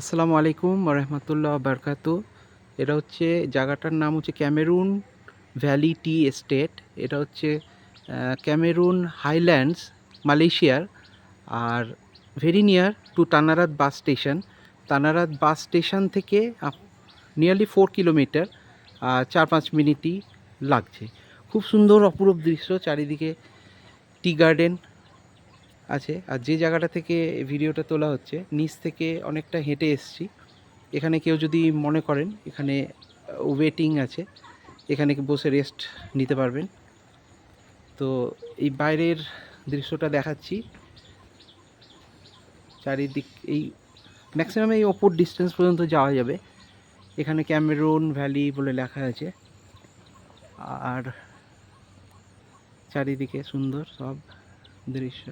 আসসালামু আলাইকুম রহমতুল্লাহ বারকাতু। এটা হচ্ছে জায়গাটার নাম হচ্ছে ক্যামেরুন ভ্যালি টি এস্টেট। এটা হচ্ছে ক্যামেরুন হাইল্যান্ডস, মালয়েশিয়ার। আর very near to Tanah Rata bus station. Tanah Rata bus station থেকে নিয়ারলি 4 কিলোমিটার, 4-5 মিনিটই লাগছে। খুব সুন্দর অপরূপ দৃশ্য, চারিদিকে টি গার্ডেন আছে। আর যে জায়গাটা থেকে ভিডিওটা তোলা হচ্ছে, নিচ থেকে অনেকটা হেঁটে এসেছি। এখানে কেউ যদি মনে করেন এখানে ওয়েটিং আছে, এখানে বসে রেস্ট নিতে পারবেন। তো এই বাইরের দৃশ্যটা দেখাচ্ছি। চারিদিক এই ম্যাক্সিমাম এই ওপর ডিস্টেন্স পর্যন্ত যাওয়া যাবে। এখানে ক্যামেরুন ভ্যালি বলে লেখা আছে। আর চারিদিকে সুন্দর সব দৃশ্য।